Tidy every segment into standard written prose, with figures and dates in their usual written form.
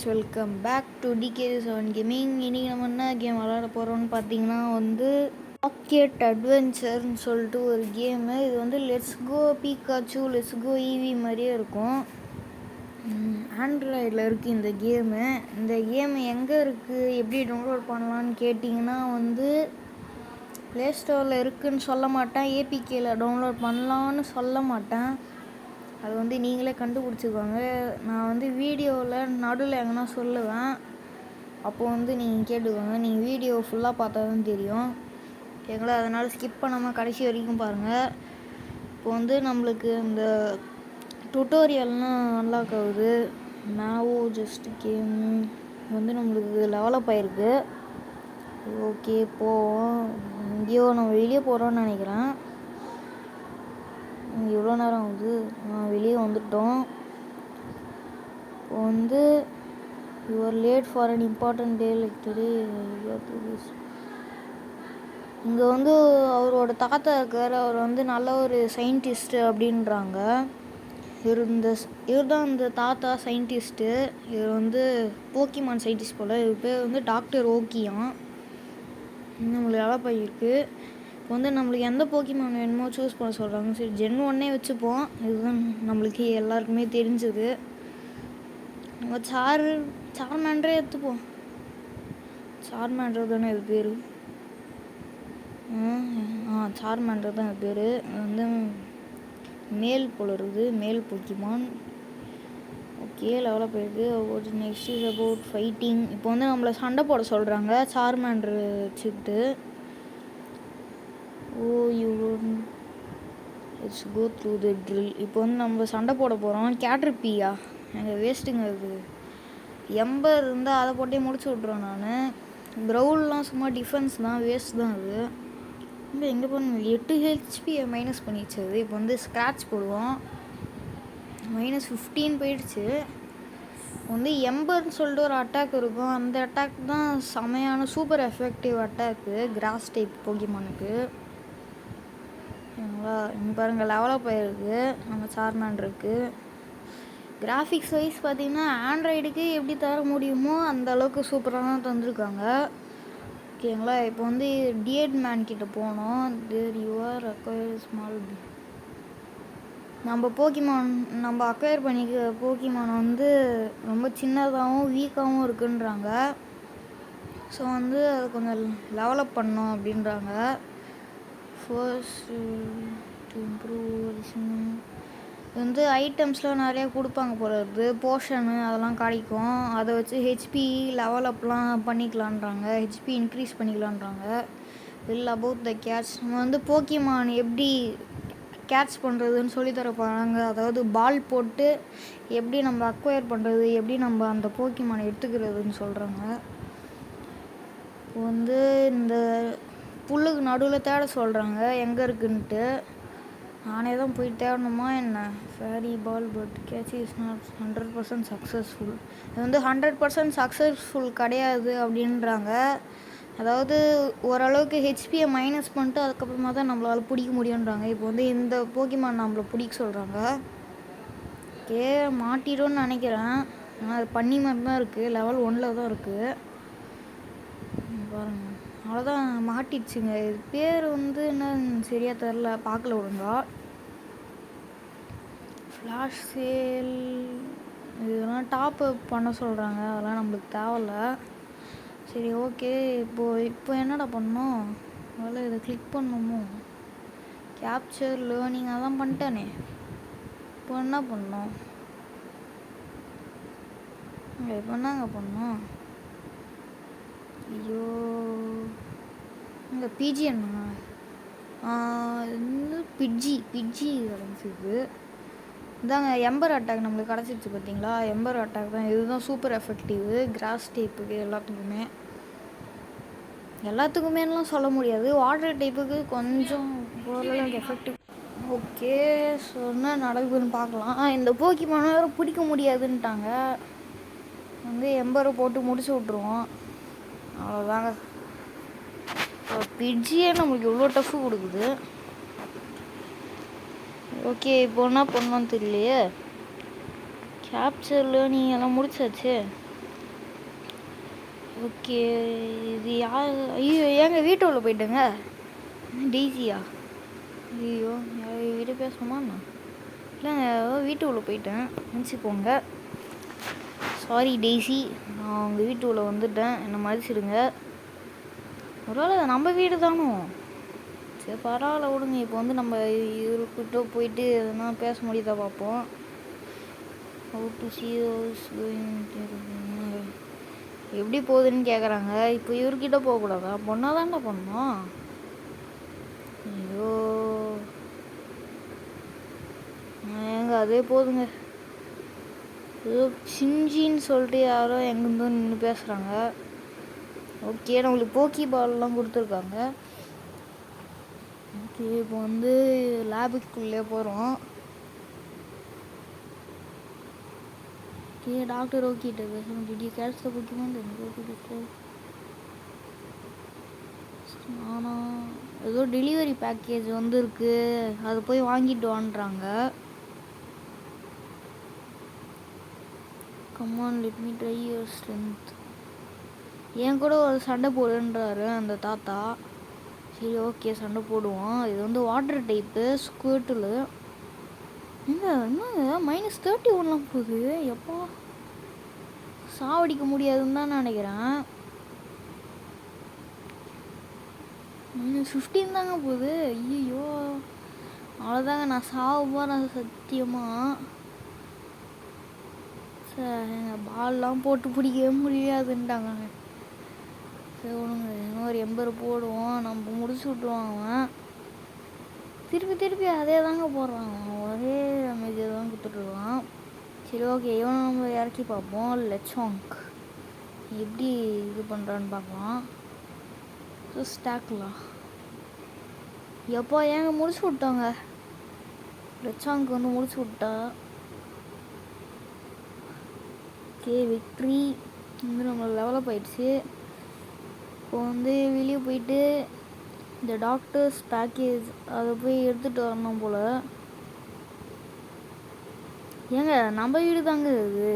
Welcome back to DK7 gaming. இன்றைக்கி நம்ம என்ன கேம் விளாட போகிறோம்னு பார்த்தீங்கன்னா ராக்கெட் அட்வென்ச்சர்னு சொல்லிட்டு ஒரு கேமு. இது let's go Pikachu, let's go Eevee மாதிரியே இருக்கும். ஆண்ட்ராய்டில் இருக்குது இந்த கேமு. இந்த கேமு எங்கே இருக்குது, எப்படி டவுன்லோட் பண்ணலான்னு கேட்டிங்கன்னா ப்ளே ஸ்டோரில் இருக்குதுன்னு சொல்ல மாட்டேன், ஏபிகேயில் டவுன்லோட் பண்ணலான்னு சொல்ல மாட்டேன். அது நீங்களே கண்டுபிடிச்சிக்கோங்க. நான் வீடியோவில் நடுவில் எங்கன்னா சொல்லுவேன், அப்போது நீங்கள் கேட்டுக்கோங்க. நீங்கள் வீடியோ ஃபுல்லாக பார்த்தா தான் தெரியும் ஓகேங்களா. அதனால் ஸ்கிப் பண்ணாமல் கடைசி வரைக்கும் பாருங்கள். இப்போ நம்மளுக்கு இந்த டுட்டோரியல்லாம் அன்லாக் ஆகுது. நாவோ ஜஸ்ட் கேம் நம்மளுக்கு டெவலப் ஆகிருக்கு. ஓகே, போவோம். எங்கேயோ நம்ம வெளியே போகிறோன்னு நினைக்கிறேன். எவ்வளோ நேரம் ஆகுது, வெளியே வந்துட்டோம். இப்போ you're late for an important day like today. இங்கே அவரோட தாத்தா இருக்கார். அவர் நல்ல ஒரு சயின்டிஸ்ட்டு அப்படின்றாங்க. இவர் தான் இந்த தாத்தா சயின்டிஸ்ட்டு. இவர் போக்கிமான் சயின்டிஸ்ட் போல். இவர் பேர் டாக்டர் ஓக்கியான். நம்மளுக்கு டெவலப் ஆகியிருக்கு. இப்போ நம்மளுக்கு எந்த போக்கிமான் வேணுமோ சூஸ் பண்ண சொல்கிறாங்க. சரி, ஜென் 1 வச்சுப்போம். இதுதான் நம்மளுக்கு எல்லாருக்குமே தெரிஞ்சது. நம்ம சார்மேண்டரே எடுத்துப்போம். சார்மேண்டர் தானே இது பேர். சார்மேண்டர் தான் இது பேர். மேல் போல இருக்குது, மேல் போக்கிமான். ஓகே, லெவலப் ஆகிருக்கு. Next is about fighting. இப்போ நம்மளை சண்டை போட சொல்கிறாங்க சார்மேண்டர் வச்சுக்கிட்டு. Let's go through the drill. இப்போ நம்ம சண்டை போட போகிறோம். கேட்ரிப்பியா எங்கள் வேஸ்ட்டுங்க. அது எம்பர் இருந்தால் அதை போட்டே முடிச்சு விட்ருவேன் நான். க்ரௌல்லாம் சும்மா டிஃபென்ஸ் தான், வேஸ்ட் தான். அது எங்கே போகணும், 8 ஹெச்பி மைனஸ் பண்ணிடுச்சு. அது இப்போ ஸ்க்ராட்ச் போடுவோம். -15 போயிடுச்சு. எம்பர்னு சொல்லிட்டு ஒரு அட்டாக் இருக்கும். அந்த அட்டாக் தான் செமையான super effective attack grass type போக்கிமானுக்கு. ஓகேங்களா, இங்கே பாருங்கள் லெவலப் ஆகிருக்கு நம்ம சார்மேண்டருக்கு. கிராஃபிக்ஸ் வைஸ் பார்த்திங்கன்னா ஆண்ட்ராய்டுக்கு எப்படி தர முடியுமோ அந்த அளவுக்கு சூப்பராக தான் தந்துருக்காங்க. ஓகேங்களா, இப்போ டியட் மேன் கிட்ட போனோம். தேர் யூஆர் அக்வயர் ஸ்மால். நம்ம அக்வயர் பண்ணிக்க போக்கிமான் ரொம்ப சின்னதாகவும் வீக்காகவும் இருக்குன்றாங்க. ஸோ அது கொஞ்சம் டெவலப் பண்ணோம் அப்படின்றாங்க. ஃபர்ஸ்ட் டு இம்ப்ரூவ் ஐட்டம்ஸ்லாம் நிறையா கொடுப்பாங்க போல இருக்குது. போர்ஷனு அதெல்லாம் கிடைக்கும். அதை வச்சு ஹெச்பி லெவலப்லாம் பண்ணிக்கலான்றாங்க, ஹெச்பி இன்க்ரீஸ் பண்ணிக்கலான்றாங்க. About the catch. நம்ம போக்கிமான் எப்படி கேட்ச் பண்ணுறதுன்னு சொல்லித்தர போகிறாங்க. அதாவது பால் போட்டு எப்படி நம்ம அக்வயர் பண்ணுறது, எப்படி நம்ம அந்த போக்கிமானை எடுத்துக்கிறதுன்னு சொல்கிறாங்க. இப்போ இந்த புல்லுக்கு நடுவில் தேட சொல்கிறாங்க எங்கே இருக்குன்ட்டு. நானே தான் போய் தேடணுமா என்ன? Fairy ball but catch is not 100% successful. இது 100% சக்ஸஸ்ஃபுல் கிடையாது அப்படின்றாங்க. அதாவது ஓரளவுக்கு ஹெச்பியை மைனஸ் பண்ணிட்டு அதுக்கப்புறமா தான் நம்மளால் பிடிக்க முடியுன்றாங்க. இப்போ இந்த போக்கிமான் நம்மளை பிடிக்க சொல்கிறாங்க. ஓகே, மாட்டிடும்னு நினைக்கிறேன். ஆனால் அது பண்ணி மாதிரி தான் இருக்குது. லெவல் 1 தான் இருக்குது. பாருங்கள், அவ்வளோதான், மாட்டிடுச்சுங்க. இது பேர் என்ன சரியாக தெரில, பார்க்கல ஒழுங்கா. ஃப்ளாஷ் சேல் இதெல்லாம் டாப் அப் பண்ண சொல்கிறாங்க. அதெல்லாம் நம்மளுக்கு தேவையில்ல. சரி, ஓகே. இப்போ என்னடா பண்ணோம்? அதில் இதை கிளிக் பண்ணணுமோ? கேப்சர் லேர்னிங் அதான் பண்ணிட்டேனே. இப்போ என்ன பண்ணோம்? இப்போ என்னங்க பண்ணோம்? ஐயோ, இங்கே பிஜி என்ன பிஜி கிடச்சிது. இதாங்க எம்பர் அட்டாக் நம்மளுக்கு கிடச்சிருச்சு பார்த்தீங்களா. எம்பர் அட்டாக் தான், இதுதான் சூப்பர் எஃபெக்டிவ் கிராஸ் டைப்புக்கு எல்லாத்துக்குமேலாம் சொல்ல முடியாது. வாட்டர் டைப்புக்கு கொஞ்சம் ஓரளவுக்கு எஃபெக்டிவ். ஓகே, ஸோ என்ன நடக்குதுன்னு பார்க்கலாம். இந்த போக்கிமான வேறு பிடிக்க முடியாதுன்ட்டாங்க. எம்பரை போட்டு முடிச்சு விட்ருவோம், அவ்வளோதாங்க. பிஜியே நம்மளுக்கு இவ்வளோ டஃப்பு கொடுக்குது. ஓகே, இப்போ என்ன பண்ணோன்னு தெரியலையே. கேப்சர் லேர்னிங் எல்லாம் முடிச்சாச்சு. ஓகே. இது யார்? ஐயோ ஏங்க வீட்டு உள்ள போயிட்டேங்க. டெய்ஸியா? ஐயோ வீட்டு பேசணுமா என்ன? இல்லைங்க வீட்டு உள்ள போயிட்டேன், மன்னிச்சிக்கோங்க. சாரி டெய்ஸி, நான் உங்கள் வீட்டு உள்ள வந்துட்டேன், என்னை மதிச்சிடுங்க. ஒருவேளை நம்ம வீடு தானோ? சரி பரவாயில்ல விடுங்க. இப்போ வந்து நம்ம இவர்கிட்ட போயிட்டு எதுனா பேச முடியுதா பார்ப்போம். ஹவு டு சி எப்படி போகுதுன்னு கேட்குறாங்க. இப்போ இவர்கிட்ட போகக்கூடாதா? பொண்ணா தானே பண்ணோம். ஐயோ ஏங்க அதே போதுங்க. ஏதோ சிஞ்சின்னு சொல்லிட்டு யாரோ எங்கேருந்தோ நின்று பேசுகிறாங்க. ஓகே நம்மளுக்கு போக்கி பால்லாம் கொடுத்துருக்காங்க. ஓகே இப்போ வந்து லேபுக்குள்ளே போகிறோம். ஓகே டாக்டர் ஓகேட்ட பேசுகிறோம். டிடி கேட்ச் த போக்கிமான் ஆனால் ஏதோ டெலிவரி பேக்கேஜ் வந்துருக்கு, அது போய் வாங்கிட்டு வான்றாங்க. Come on let me try your strength. என் கூட ஒரு சண்டை போடுன்றாரு அந்த தாத்தா. சரி ஓகே சண்டை போடுவோம். இது வந்து வாட்டர் டைப்பு ஸ்குவர்ட்டில். என்னங்க -31 போகுது. எப்போ சாவடிக்க முடியாதுன்னு தான் நினைக்கிறேன். -15 தாங்க போகுது. ஐயோ அவ்வளோதாங்க, நான் சாவ போகிறேன் சத்தியமாக. சார் எங்கள் பால்லாம் போட்டு பிடிக்கவே முடியாதுன்ட்டாங்க. சரி ஒன்றுங்க இன்னொரு எம்பர் போடுவோம், நம்ம முடிச்சு விட்ருவான் அவன். திருப்பி அதே தாங்க போடுறான், ஒரே டேமேஜை தான் கொடுத்துட்ருக்கான். சரி ஓகே இவனை நம்ம இறக்கி பார்ப்போம். லெச்சாங்க் எப்படி இது பண்ணுறான்னு பார்க்கலாம். ஸ்டாக்லாம் எப்போ ஏங்க முடிச்சு விட்டாங்க. லெச்சாங்க் வந்து முடிச்சு விட்டா. ஓகே விக்ட்ரி வந்து நம்ம லெவலப் ஆயிடுச்சு. இப்போ வந்து வெளியே போயிட்டு இந்த டாக்டர்ஸ் பேக்கேஜ் அதை போய் எடுத்துகிட்டு வரணும் போல். ஏங்க நம்ம வீடு தாங்க இது,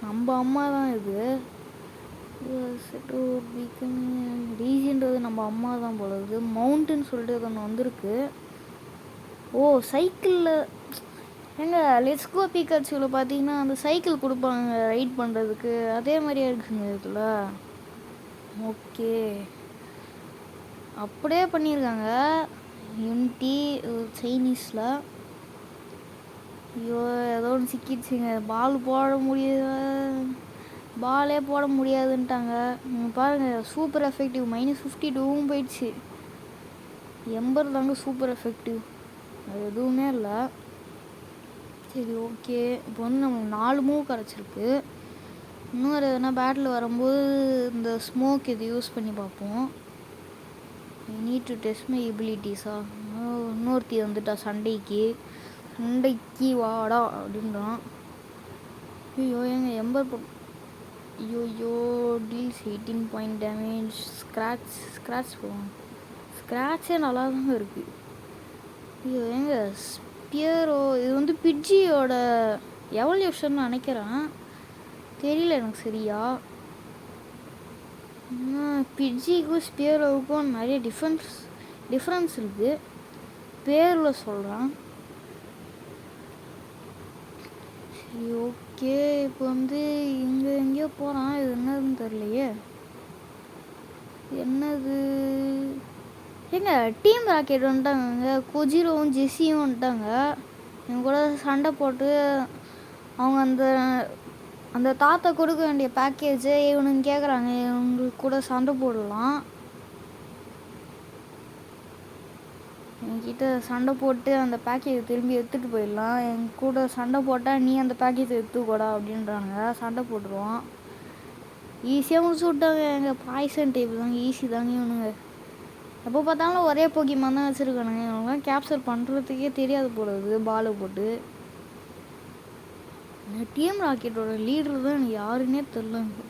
நம்ம அம்மா தான் இது. ரீஜன்றது நம்ம அம்மா தான் போல. இது மவுண்டன் சொல்லிட்டு ஒன்று வந்திருக்கு. ஓ சைக்கிளில் ஏங்க லெட்ஸ் கோ பிகாச்சுவில் பார்த்தீங்கன்னா அந்த சைக்கிள் கொடுப்பாங்க ரைட் பண்ணுறதுக்கு, அதே மாதிரியே இருக்குங்க இதில். ஓகே அப்படியே பண்ணியிருக்காங்க. யூனிட்டி சைனீஸில். ஐயோ ஏதோ ஒன்று சிக்கிடுச்சுங்க. பாலே போட முடியாதுன்ட்டாங்க. பாருங்கள் சூப்பர் எஃபெக்டிவ் -52 போயிடுச்சு. எம்பர் தாங்க சூப்பர் எஃபெக்டிவ், அது எதுவுமே இல்லை. சரி ஓகே இப்போ வந்து நமக்கு 4 மூவ் கிடச்சிருக்கு. இன்னொரு எதனா பேட்டில் வரும்போது இந்த ஸ்மோக் இது யூஸ் பண்ணி பார்ப்போம். நீட் டு டெஸ்ட் மை எபிலிட்டிஸா. இன்னொருத்தி வந்துட்டா சண்டைக்கு வாடா அப்படின்றான். ஐயோ எங்க எம்பர் ஐயோ டீல்ஸ் 18 பாயிண்ட் டேமேஜ். ஸ்க்ராட்ச் போவோம். ஸ்க்ராட்சே நல்லா தாங்க இருக்குது. ஐயோ ஏங்க ஸ்பியரோ இது வந்து பிட்ஜியோட எவல்யூஷன் நினைக்கிறேன், தெரியல எனக்கு சரியா. பிட்ஜிக்கும் ஸ்பியரோவுக்கும் நிறைய டிஃப்ரென்ஸ் இருக்குது, பேரில் சொல்கிறேன். சரி ஓகே இப்போ வந்து இங்கே எங்கேயோ போகிறான். இது என்னதுன்னு தெரியலையே. என்னது ஏங்க டீம் ராக்கெட் வந்துட்டாங்க. கொஜிரோவும் ஜெஸ்ஸியும் வந்துட்டாங்க. இவங்க கூட சண்டை போட்டு அவங்க அந்த தாத்தா கொடுக்க வேண்டிய பேக்கேஜை இவனுங்க கேட்குறாங்க. இவங்களுக்கு கூட சண்டை போடலாம். என்கிட்ட சண்டை போட்டு அந்த பேக்கேஜ் திரும்பி எடுத்துகிட்டு போயிடலாம். என் கூட சண்டை போட்டால் நீ அந்த பேக்கேஜை எடுத்துக்கூடா அப்படின்றாங்க. சண்டை போட்டுருவோம். ஈஸியாக முடிச்சு விட்டாங்க. எங்கள் பாய்சன் டைப் தாங்க, ஈஸி தாங்க இவனுங்க. எப்போ பார்த்தாலும் ஒரே போக்கிமான் தான் வச்சுருக்கானுங்க. இவங்களாம் கேப்சர் பண்ணுறதுக்கே தெரியாது போடுறது பாலை போட்டு. டீம் ராக்கெட்டோட லீடர் தான் எனக்கு யாருன்னே தெரிலங்க.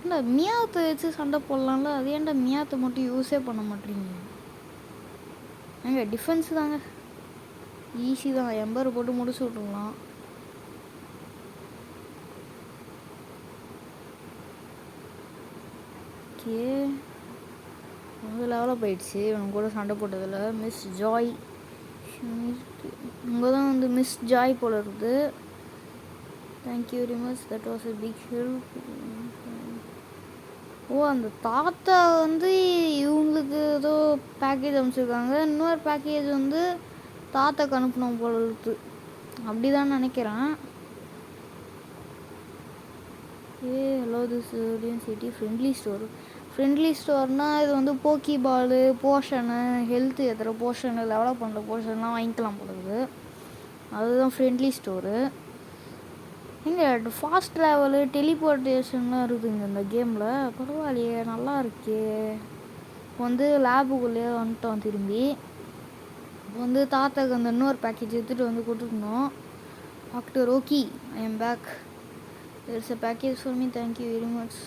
இல்லை மியாத்தை வச்சு சண்டை போடலாம்ல, அது ஏன்டா மியாத்தை மட்டும் யூஸே பண்ண மாட்டேறீங்க. எங்க டிஃபென்ஸ் தாங்க ஈஸி தான், எம்பர் போட்டு முடிச்சு விட்டுருலாம். ஓகே, வந்து லெவலப் ஆயிடுச்சு இவங்க கூட சண்டை போட்டதில். மிஸ் ஜாய் இங்கே தான் வந்து மிஸ் ஜாய் போல இருக்குது. Thank you very much, that was a big help. Oh, அந்த தாத்தா வந்து இவங்களுக்கு ஏதோ பேக்கேஜ் அனுப்பிச்சிருக்காங்க, இன்னொரு பேக்கேஜ் வந்து தாத்தாக்கு அனுப்பணும் போல இருக்குது, அப்படி தான் நினைக்கிறேன். Hello this city friendly store. Friendly ஸ்டோர்னால் இது வந்து போக்கி பாலு, போஷனு, ஹெல்த் ஏற்றுற போஷனு, லெவலப் பண்ணுற போஷன்லாம் வாங்கிக்கலாம் போடுது, அதுதான் ஃப்ரெண்ட்லி ஸ்டோரு. எங்கே ஃபாஸ்ட் ட்ராவலு, டெலிபோர்ட்டேஷன்லாம் இருக்குதுங்க இந்த கேமில். பரவாயில்லையே, நல்லா இருக்கே. இப்போ வந்து லேபுக்குள்ளேயே வந்துட்டோம் திரும்பி. இப்போ வந்து தாத்தாக்கு அந்த இன்னொரு பேக்கேஜ் எடுத்துகிட்டு வந்து கொடுத்துருந்தோம். Doctor okay, I am back. It's a package for me, thank you very much.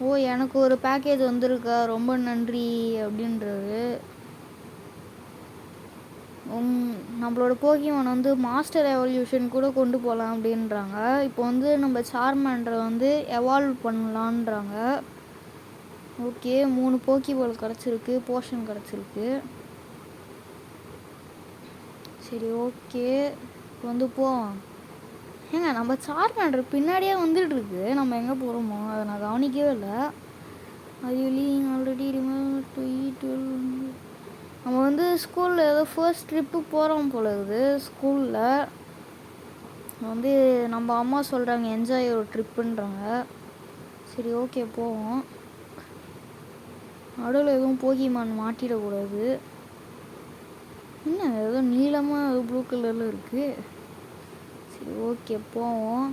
Oh, எனக்கு ஒரு பேக்கேஜ் வந்திருக்கா, ரொம்ப நன்றி அப்படின்றது. நம்மளோட போக்கிமான் வந்து மாஸ்டர் எவல்யூஷன் கூட கொண்டு போகலாம் அப்படின்றாங்க. இப்போ வந்து நம்ம சார்மாண்டரை வந்து எவால்வ் பண்ணலான்றாங்க. ஓகே, 3 போக்கிபால் கிடச்சிருக்கு, போர்ஷன் கிடச்சிருக்கு. சரி, ஓகே, இப்போ வந்து போவோம். ஏங்க நம்ம சார்மாண்டர் பின்னாடியே வந்துட்டு இருக்கு, நம்ம எங்கே போகிறோமோ அதை நான் கவனிக்கவே இல்லை. Already remember to eat. நம்ம வந்து ஸ்கூலில் ஏதோ ஃபர்ஸ்ட் ட்ரிப்பு போகிறோம் போல இருக்குது. ஸ்கூலில் வந்து நம்ம அம்மா சொல்கிறாங்க என்ஜாய் ஒரு ட்ரிப்புன்றாங்க. சரி, ஓகே, போவோம். நடுவில் எதுவும் போக்கிமான் மாட்டிடக்கூடாது. என்ன ஏதோ நீளமாக ஏதோ ப்ளூ கலரில் இருக்குது. சரி, ஓகே, போவோம்.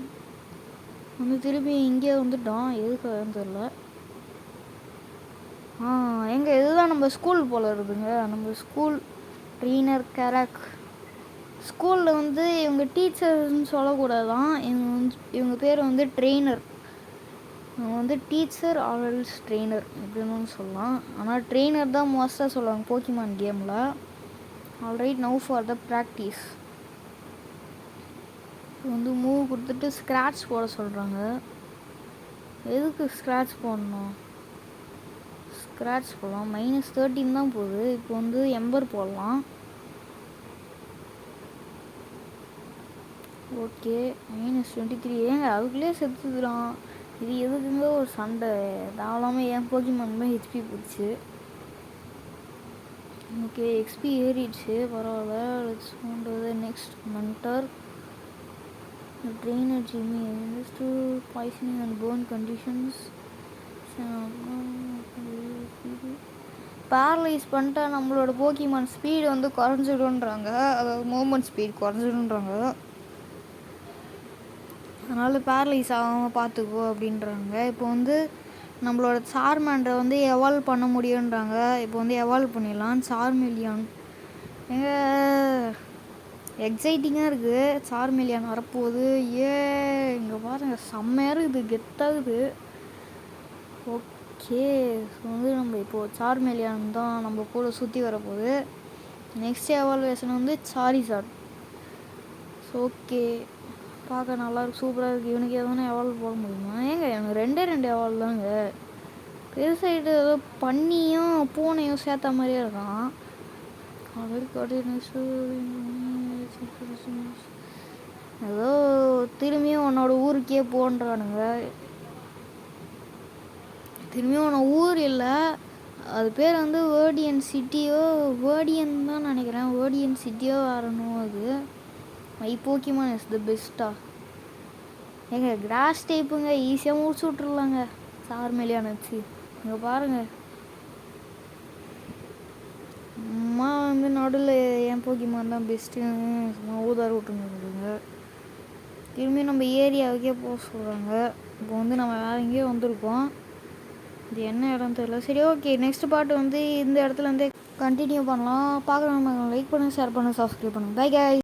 வந்து திருப்பி இங்கே வந்துட்டோம், எதுக்காகன்னு தெரில. எங்கே இதுதான் நம்ம ஸ்கூல் போல் இருக்குதுங்க, நம்ம ஸ்கூல். ட்ரெயினர் கராக். ஸ்கூலில் வந்து இவங்க டீச்சர்ஸ்ன்னு சொல்லக்கூடாதான், இவங்க பேர் வந்து ட்ரெயினர். இவங்க வந்து டீச்சர் ஆல்ஸ் ட்ரெயினர் அப்படின்னு சொல்லலாம். ஆனால் ட்ரெயினர் தான் மோஸ்ட்டாக சொல்லுவாங்க போக்கிமான் கேமில். Alright, now for the practice. வந்து மூவ் கொடுத்துட்டு ஸ்க்ராட்ச் போட சொல்கிறாங்க. எதுக்கு ஸ்க்ராட்ச் போடணும்? ஸ்க்ராட்ச் போடலாம், -13 தான் போகுது. இப்போ வந்து எம்பர் போடலாம். ஓகே, -23. ஏங்க அதுக்குள்ளே செத்துக்கிறான், இது எதுக்குங்க ஒரு சண்டை தாவலாமல்? ஏன் போக்கிமான் ஹெச்பி போச்சு. ஓகே, எக்ஸ்பி ஏறிடுச்சு, பரவாயில்ல. லெட்ஸ் பண்ணுறது நெக்ஸ்ட் மென்டர். ட்ரெயினர் ஜிம்மி to poisoning and burn conditions. Paralyse பண்ணிட்டா நம்மளோட போக்கிமான் ஸ்பீடு வந்து குறைஞ்சிடும்ன்றாங்க, அதாவது மூவ்மெண்ட் ஸ்பீட் குறைஞ்சிடும்ன்றாங்க. அதனால் பேரலைஸ் ஆகாமல் பார்த்துக்கோ அப்படின்றாங்க. இப்போ வந்து நம்மளோட சார்மாண்டரை வந்து எவால்வ் பண்ண முடியுன்றாங்க. இப்போ வந்து எவால்வ் பண்ணிடலாம். சார்மிலியான் எங்க எக்ஸைட்டிங்காக இருக்குது, சார்மிலியான் வரப்போகுது. இங்கே பாருங்கள், செம்மையாக இருக்குது, கெத்தாகுது. ஓகே, ஸோ வந்து நம்ம இப்போது சார்மிலியான் தான் நம்ம கூட சுற்றி வரப்போகுது. நெக்ஸ்ட் எவால்வேஷன் வந்து சாரிசார்ட். ஸோ ஓகே, பார்க்க நல்லாயிருக்கு, சூப்பராக இருக்குது. இவனுக்கு எதுவும் எவால்வ் போட முடியுமா? ஏங்க எனக்கு 2 எவால்வ் தாங்க. பெருசாகிட்டு ஏதோ பண்ணியும் பூனையும் சேர்த்த மாதிரியே இருக்கான். ஏதோ திரும்பியும் உன்னோட ஊருக்கே போன்றானுங்க. திரும்பியும் உன்னை ஊர் இல்லை, அது பேர் வந்து வேர்டியன் சிட்டியோ, வேர்டியன் தான் நினைக்கிறேன், வேர்டியன் சிட்டியோ வரணும். அது மை போக்கிமான் இஸ் த பெஸ்ட்டா. ஏங்க கிராஸ் டைப்புங்க, ஈஸியாக முடிச்சு விட்ருலாங்க சார்மிலியான் வச்சு. இங்கே பாருங்கள், அம்மா வந்து நடுவில் என் போக்கிமான் தான் பெஸ்ட்டுன்னு சும்மா ஊதார விட்டுருந்துருக்குங்க. திரும்பி நம்ம ஏரியாவுக்கே போக சொல்கிறாங்க. இப்போ வந்து நம்ம வேறு எங்கேயோ வந்திருக்கோம், இது என்ன இடம் தெரியல. சரி, ஓகே, நெக்ஸ்ட் பார்ட் வந்து இந்த இடத்துல வந்து கண்டினியூ பண்ணலாம். பார்க்குறவங்க லைக் பண்ணுங்கள், ஷேர் பண்ணுங்கள், சப்ஸ்கிரைப் பண்ணுங்கள். By guys.